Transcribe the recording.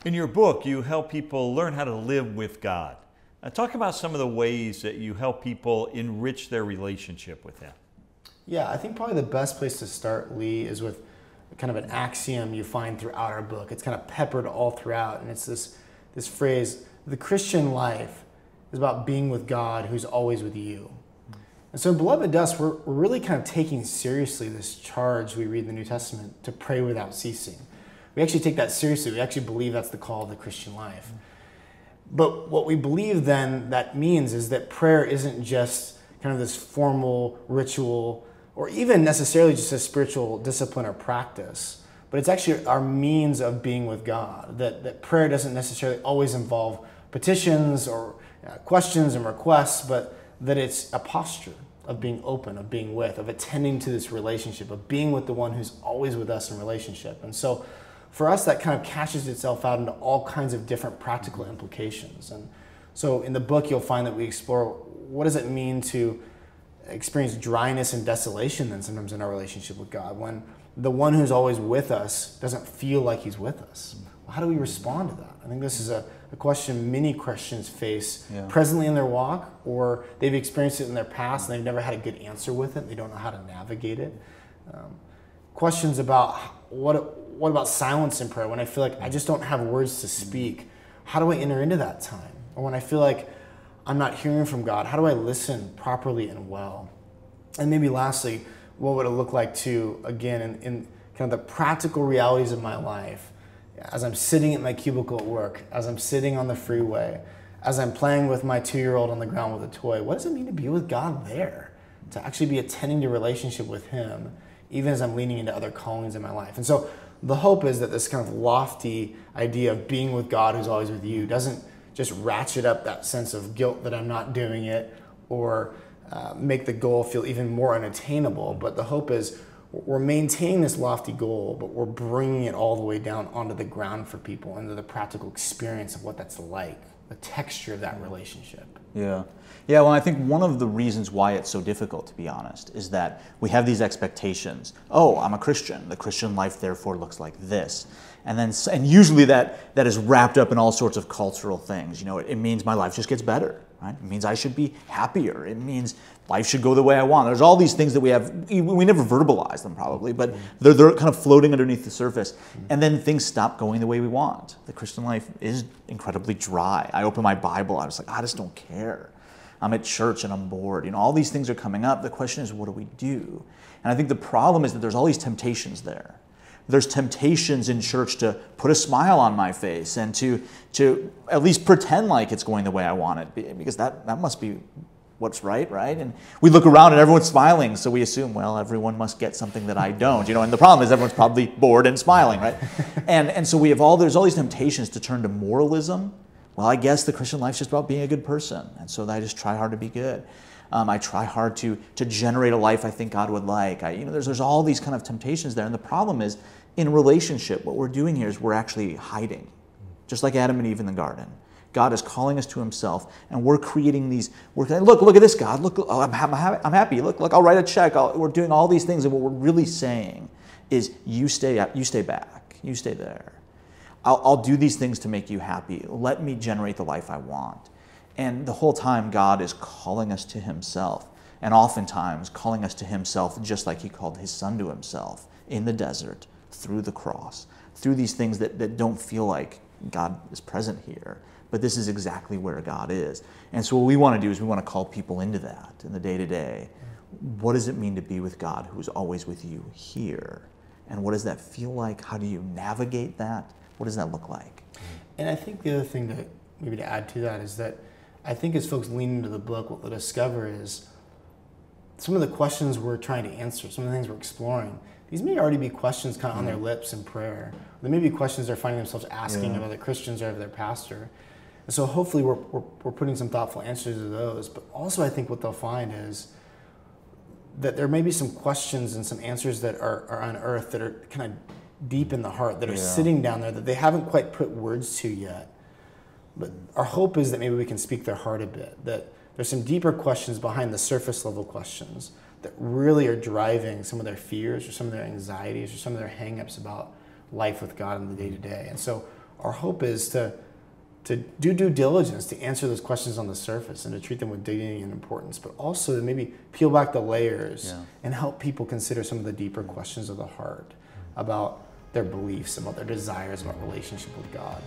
In your book, you help people learn how to live with God. Talk about some of the ways that you help people enrich their relationship with Him. Yeah, I think probably the best place to start, Lee, is with kind of an axiom you find throughout our book. It's kind of peppered all throughout, and it's this phrase, the Christian life is about being with God who's always with you. And so in Beloved Dust, we're really kind of taking seriously this charge we read in the New Testament to pray without ceasing. We actually take that seriously. We actually believe that's the call of the Christian life. But what we believe then that means is that prayer isn't just kind of this formal ritual or even necessarily just a spiritual discipline or practice, but it's actually our means of being with God. That prayer doesn't necessarily always involve petitions or questions and requests, but that it's a posture of being open, of being with, of attending to this relationship, of being with the one who's always with us in relationship. And so for us, that kind of cashes itself out into all kinds of different practical implications. And so in the book, you'll find that we explore what does it mean to experience dryness and desolation then sometimes in our relationship with God, when the one who's always with us doesn't feel like he's with us. Well, how do we respond to that? I think this is a question many Christians face presently in their walk, or they've experienced it in their past and they've never had a good answer with it. They don't know how to navigate it. Questions about what about silence in prayer? When I feel like I just don't have words to speak, how do I enter into that time? Or when I feel like I'm not hearing from God, how do I listen properly and well? And maybe lastly, what would it look like to, again, in kind of the practical realities of my life, as I'm sitting at my cubicle at work, as I'm sitting on the freeway, as I'm playing with my 2-year-old on the ground with a toy, what does it mean to be with God there? To actually be attending to relationship with Him, even as I'm leaning into other callings in my life. And so the hope is that this kind of lofty idea of being with God who's always with you doesn't just ratchet up that sense of guilt that I'm not doing it, or make the goal feel even more unattainable. But the hope is we're maintaining this lofty goal, but we're bringing it all the way down onto the ground for people, into the practical experience of what that's like, the texture of that relationship. Yeah. Yeah, well, I think one of the reasons why it's so difficult, to be honest, is that we have these expectations. Oh, I'm a Christian. The Christian life, therefore, looks like this. And usually that is wrapped up in all sorts of cultural things. You know, it means my life just gets better, right? It means I should be happier. It means life should go the way I want. There's all these things that we have. We never verbalize them probably, but they're kind of floating underneath the surface. And then things stop going the way we want. The Christian life is incredibly dry. I open my Bible, I was like, I just don't care. I'm at church and I'm bored. You know, all these things are coming up. The question is, what do we do? And I think the problem is that there's all these temptations there. There's temptations in church to put a smile on my face and to at least pretend like it's going the way I want it, because that must be what's right? And we look around and everyone's smiling, so we assume, well, everyone must get something that I don't, you know, and the problem is everyone's probably bored and smiling, right? And so there's all these temptations to turn to moralism. Well, I guess the Christian life's just about being a good person, and so I just try hard to be good. I try hard to generate a life I think God would like. There's all these kind of temptations there, and the problem is, in relationship, what we're doing here is we're actually hiding, just like Adam and Eve in the garden. God is calling us to Himself, and we're creating these. We're saying, look at this, God. Look, oh, I'm happy. Look, I'll write a check. We're doing all these things, and what we're really saying is, you stay back, you stay there. I'll do these things to make you happy. Let me generate the life I want. And the whole time, God is calling us to Himself, and oftentimes calling us to Himself just like He called His Son to Himself in the desert, through the cross, through these things that don't feel like God is present here. But this is exactly where God is. And so what we want to do is we want to call people into that in the day-to-day. What does it mean to be with God who's always with you here? And what does that feel like? How do you navigate that? What does that look like? And I think the other thing that maybe to add to that is that I think as folks lean into the book, what they'll discover is some of the questions we're trying to answer, some of the things we're exploring, these may already be questions kind of on their lips in prayer. There may be questions they're finding themselves asking of other Christians or of their pastor. And so hopefully we're putting some thoughtful answers to those. But also I think what they'll find is that there may be some questions and some answers that are unearthed that are kind of deep in the heart, that are sitting down there that they haven't quite put words to yet. But our hope is that maybe we can speak their heart a bit, that there's some deeper questions behind the surface level questions that really are driving some of their fears or some of their anxieties or some of their hang-ups about life with God in the day-to-day. And so our hope is to do due diligence, to answer those questions on the surface and to treat them with dignity and importance, but also to maybe peel back the layers and help people consider some of the deeper questions of the heart about their beliefs, about their desires, about relationship with God.